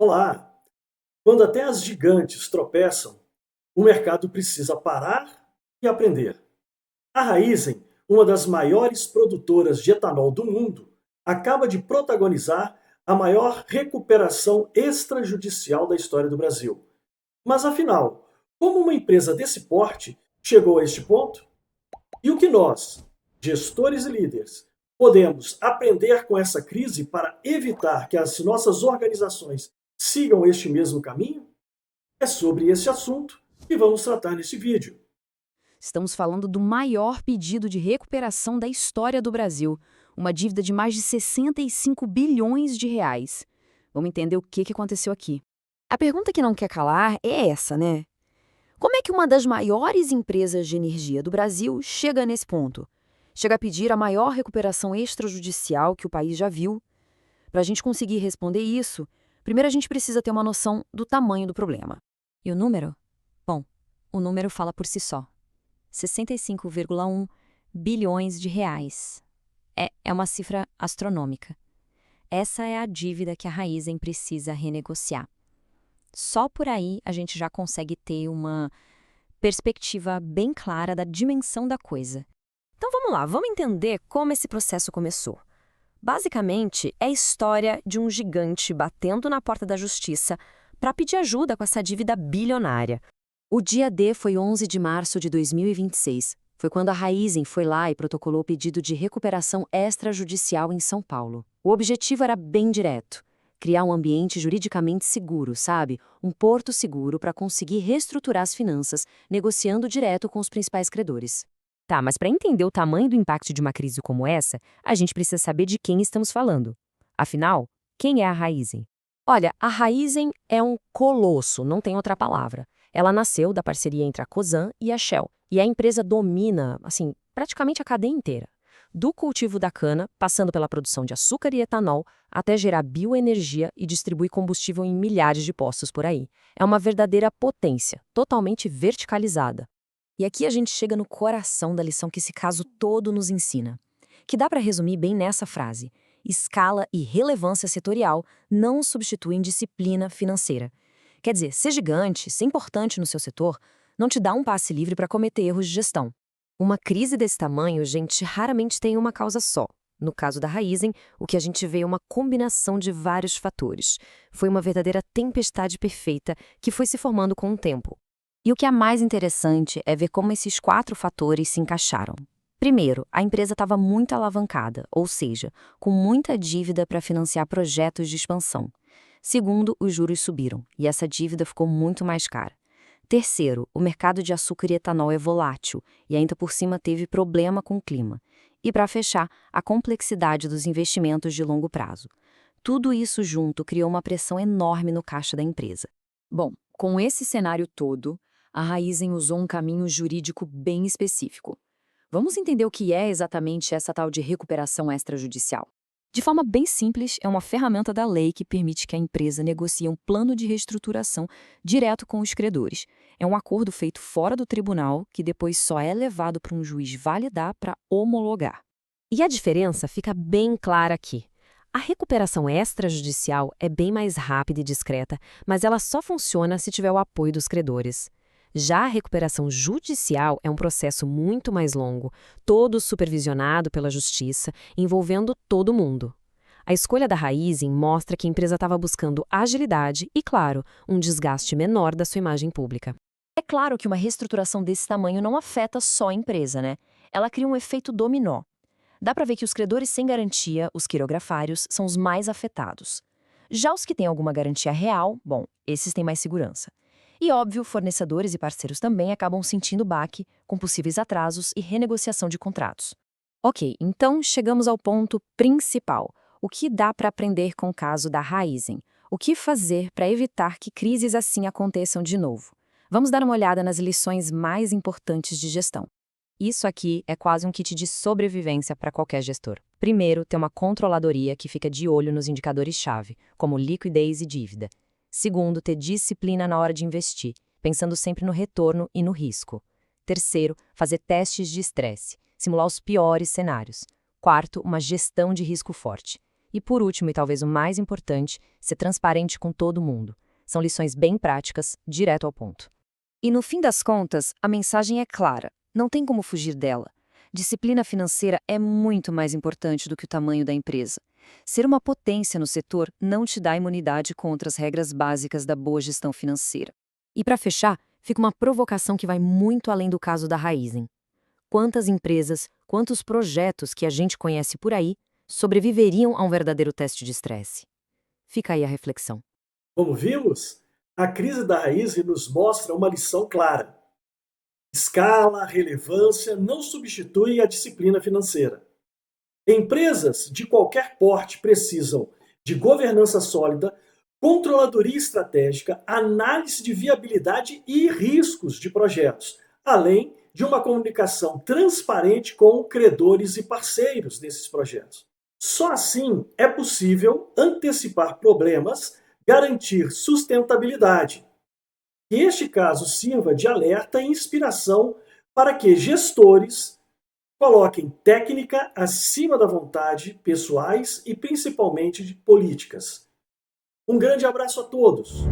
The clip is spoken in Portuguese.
Olá! Quando até as gigantes tropeçam, o mercado precisa parar e aprender. A Raízen, uma das maiores produtoras de etanol do mundo, acaba de protagonizar a maior recuperação extrajudicial da história do Brasil. Mas afinal, como uma empresa desse porte chegou a este ponto? E o que nós, gestores e líderes, podemos aprender com essa crise para evitar que as nossas organizações sigam este mesmo caminho? É sobre esse assunto que vamos tratar nesse vídeo. Estamos falando do maior pedido de recuperação da história do Brasil, uma dívida de mais de 65 bilhões de reais. Vamos entender o que aconteceu aqui. A pergunta que não quer calar é essa, né? Como é que uma das maiores empresas de energia do Brasil chega nesse ponto? Chega a pedir a maior recuperação extrajudicial que o país já viu? Para a gente conseguir responder isso, primeiro a gente precisa ter uma noção do tamanho do problema. E o número? Bom, o número fala por si só. 65,1 bilhões de reais. É uma cifra astronômica. Essa é a dívida que a Raízen precisa renegociar. Só por aí a gente já consegue ter uma perspectiva bem clara da dimensão da coisa. Então vamos lá, vamos entender como esse processo começou. Basicamente, é a história de um gigante batendo na porta da justiça para pedir ajuda com essa dívida bilionária. O dia D foi 11 de março de 2026. Foi quando a Raízen foi lá e protocolou o pedido de recuperação extrajudicial em São Paulo. O objetivo era bem direto: criar um ambiente juridicamente seguro, sabe? Um porto seguro para conseguir reestruturar as finanças, negociando direto com os principais credores. Tá, mas para entender o tamanho do impacto de uma crise como essa, a gente precisa saber de quem estamos falando. Afinal, quem é a Raízen? Olha, a Raízen é um colosso, não tem outra palavra. Ela nasceu da parceria entre a Cosan e a Shell, e a empresa domina, assim, praticamente a cadeia inteira. Do cultivo da cana, passando pela produção de açúcar e etanol, até gerar bioenergia e distribuir combustível em milhares de postos por aí. É uma verdadeira potência, totalmente verticalizada. E aqui a gente chega no coração da lição que esse caso todo nos ensina, que dá para resumir bem nessa frase: escala e relevância setorial não substituem disciplina financeira. Quer dizer, ser gigante, ser importante no seu setor, não te dá um passe livre para cometer erros de gestão. Uma crise desse tamanho, gente, raramente tem uma causa só. No caso da Raízen, o que a gente vê é uma combinação de vários fatores. Foi uma verdadeira tempestade perfeita que foi se formando com o tempo. E o que é mais interessante é ver como esses 4 fatores se encaixaram. Primeiro, a empresa estava muito alavancada, ou seja, com muita dívida para financiar projetos de expansão. Segundo, os juros subiram, e essa dívida ficou muito mais cara. Terceiro, o mercado de açúcar e etanol é volátil, e ainda por cima teve problema com o clima. E para fechar, a complexidade dos investimentos de longo prazo. Tudo isso junto criou uma pressão enorme no caixa da empresa. Bom, com esse cenário todo, a Raízen usou um caminho jurídico bem específico. Vamos entender o que é exatamente essa tal de recuperação extrajudicial. De forma bem simples, é uma ferramenta da lei que permite que a empresa negocie um plano de reestruturação direto com os credores. É um acordo feito fora do tribunal que depois só é levado para um juiz validar para homologar. E a diferença fica bem clara aqui. A recuperação extrajudicial é bem mais rápida e discreta, mas ela só funciona se tiver o apoio dos credores. Já a recuperação judicial é um processo muito mais longo, todo supervisionado pela justiça, envolvendo todo mundo. A escolha da Raízen mostra que a empresa estava buscando agilidade e, claro, um desgaste menor da sua imagem pública. É claro que uma reestruturação desse tamanho não afeta só a empresa, né? Ela cria um efeito dominó. Dá para ver que os credores sem garantia, os quirografários, são os mais afetados. Já os que têm alguma garantia real, bom, esses têm mais segurança. E, óbvio, fornecedores e parceiros também acabam sentindo baque, com possíveis atrasos e renegociação de contratos. Ok, então chegamos ao ponto principal. O que dá para aprender com o caso da Raízen? O que fazer para evitar que crises assim aconteçam de novo? Vamos dar uma olhada nas lições mais importantes de gestão. Isso aqui é quase um kit de sobrevivência para qualquer gestor. Primeiro, ter uma controladoria que fica de olho nos indicadores-chave, como liquidez e dívida. Segundo, ter disciplina na hora de investir, pensando sempre no retorno e no risco. Terceiro, fazer testes de estresse, simular os piores cenários. Quarto, uma gestão de risco forte. E por último, e talvez o mais importante, ser transparente com todo mundo. São lições bem práticas, direto ao ponto. E no fim das contas, a mensagem é clara, não tem como fugir dela. Disciplina financeira é muito mais importante do que o tamanho da empresa. Ser uma potência no setor não te dá imunidade contra as regras básicas da boa gestão financeira. E para fechar, fica uma provocação que vai muito além do caso da Raizen. Quantas empresas, quantos projetos que a gente conhece por aí sobreviveriam a um verdadeiro teste de estresse? Fica aí a reflexão. Como vimos, a crise da Raizen nos mostra uma lição clara. Escala, relevância não substitui a disciplina financeira. Empresas de qualquer porte precisam de governança sólida, controladoria estratégica, análise de viabilidade e riscos de projetos, além de uma comunicação transparente com credores e parceiros desses projetos. Só assim é possível antecipar problemas, garantir sustentabilidade. Que este caso sirva de alerta e inspiração para que gestores coloquem técnica acima da vontade pessoais e principalmente de políticas. Um grande abraço a todos!